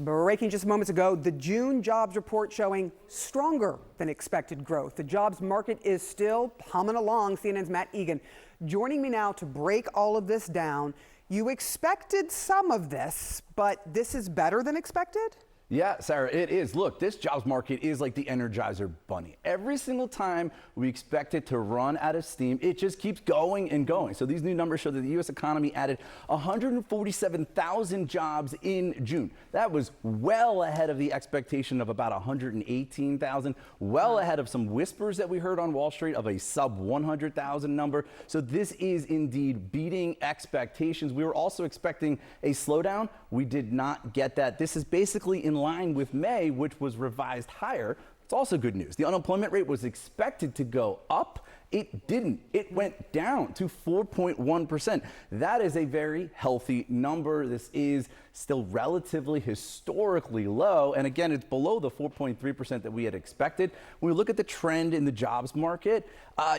Breaking just moments ago, the June jobs report showing stronger than expected growth. The jobs market is still humming along. CNN's Matt Egan joining me now to break all of this down. You expected some of this, but this is better than expected? Yeah, Sarah, it is. Look, this jobs market is like the Energizer Bunny. Every single time we expect it to run out of steam, it just keeps going and going. So these new numbers show that the U.S. economy added 147,000 jobs in June. That was well ahead of the expectation of about 118,000, well ahead of some whispers that we heard on Wall Street of a sub 100,000 number. So this is indeed beating expectations. We were also expecting a slowdown. We did not get that. This is basically in line with May, which was revised higher. It's also good news. The unemployment rate was expected to go up. It didn't. It went down to 4.1%. That is a very healthy number. This is still relatively historically low. And again, it's below the 4.3% that we had expected. When we look at the trend in the jobs market,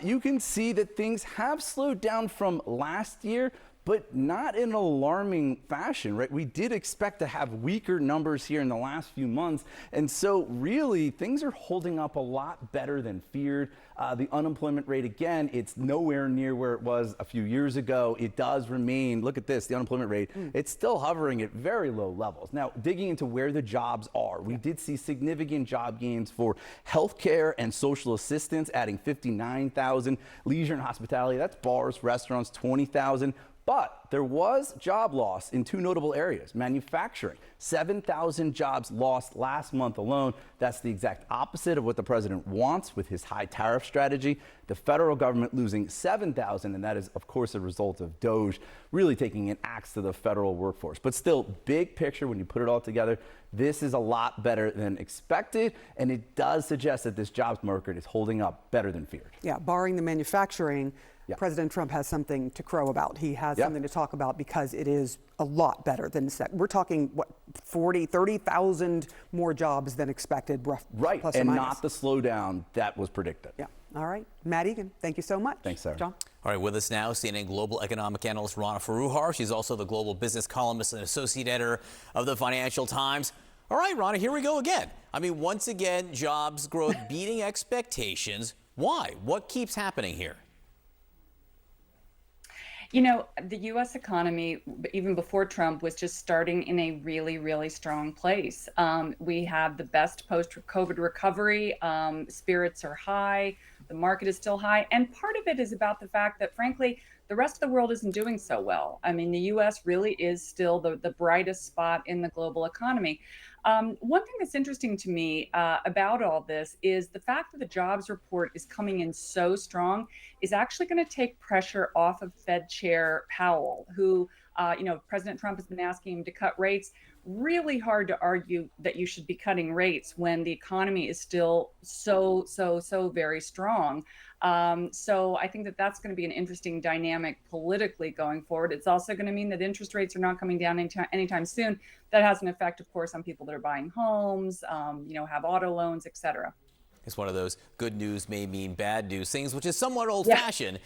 you can see that things have slowed down from last year, but not in an alarming fashion, right? We did expect to have weaker numbers here in the last few months. And so really things are holding up a lot better than feared. The unemployment rate, again, it's nowhere near where it was a few years ago. It does remain, look at this, the unemployment rate, it's still hovering at very low levels. Now, digging into where the jobs are, we did see significant job gains for healthcare and social assistance, adding 59,000. Leisure and hospitality, that's bars, restaurants, 20,000. But there was job loss in two notable areas. Manufacturing, 7,000 jobs lost last month alone. That's the exact opposite of what the president wants with his high tariff strategy. The federal government losing 7,000, and that is, of course, a result of DOGE really taking an axe to the federal workforce. But still, big picture, when you put it all together, this is a lot better than expected, and it does suggest that this jobs market is holding up better than feared. Yeah, barring the manufacturing, President Trump has something to crow about. He has something to talk about because it is a lot better than we're talking, what, 30,000 more jobs than expected, right, plus and or minus. not the slowdown that was predicted. Yeah. All right. Matt Egan, thank you so much. Thanks, Sarah. John? All right, with us now, CNN global economic analyst Rana Foroohar. She's also the global business columnist and associate editor of the Financial Times. All right, Rana, here we go again. I mean, once again, jobs growth beating expectations. Why? What keeps happening here? You know, the U.S. economy, even before Trump, was just starting in a really, really strong place. We have the best post-COVID recovery. Spirits are high. The market is still high. And part of it is about the fact that, frankly, the rest of the world isn't doing so well. I mean, the U.S. really is still the brightest spot in the global economy. One thing that's interesting to me about all this is the fact that the jobs report is coming in so strong is actually going to take pressure off of Fed Chair Powell, who, President Trump has been asking him to cut rates. Really hard to argue that you should be cutting rates when the economy is still so very strong. So I think that that's going to be an interesting dynamic politically going forward. It's also going to mean that interest rates are not coming down anytime soon. That has an effect, of course, on people that are buying homes, have auto loans, et cetera. It's one of those good news may mean bad news things, which is somewhat old-fashioned.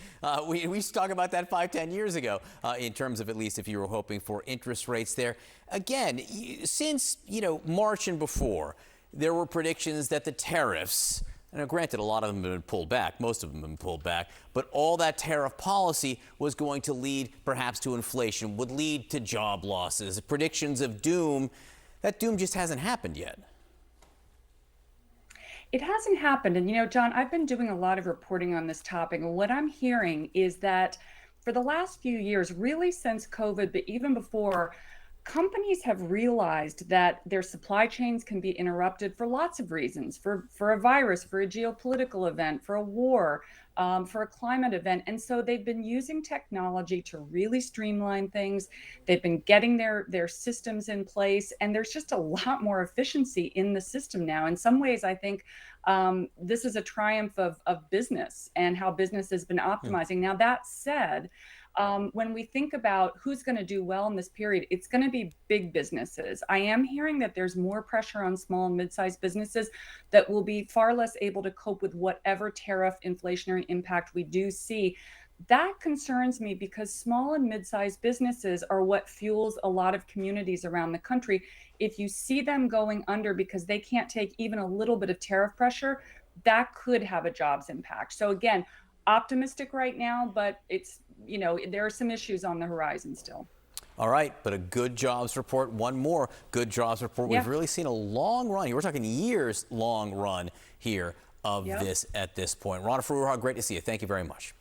We used to talk about that 5-10 years ago in terms of, at least if you were hoping for interest rates there. Again, since March and before, there were predictions that the tariffs, and granted, a lot of them have been pulled back, most of them have been pulled back, but all that tariff policy was going to lead perhaps to inflation, would lead to job losses, predictions of doom. That doom just hasn't happened yet. It hasn't happened. And, John, I've been doing a lot of reporting on this topic. And what I'm hearing is that for the last few years, really since COVID, but even before, companies have realized that their supply chains can be interrupted for lots of reasons, for a virus, for a geopolitical event, for a war, for a climate event. And so they've been using technology to really streamline things. They've been getting their systems in place, and there's just a lot more efficiency in the system now. In some ways, I think this is a triumph of business and how business has been optimizing. Now, that said, when we think about who's going to do well in this period, it's going to be big businesses. I am hearing that there's more pressure on small and mid-sized businesses that will be far less able to cope with whatever tariff inflationary impact we do see. That concerns me because small and mid-sized businesses are what fuels a lot of communities around the country. If you see them going under because they can't take even a little bit of tariff pressure, that could have a jobs impact. So again, optimistic right now, but it's, there are some issues on the horizon still. All right, but a good jobs report, one more good jobs report. Yeah. We've really seen a long run here. We're talking years long run here of Yep. this at this point. Rana Foroohar, great to see you. Thank you very much.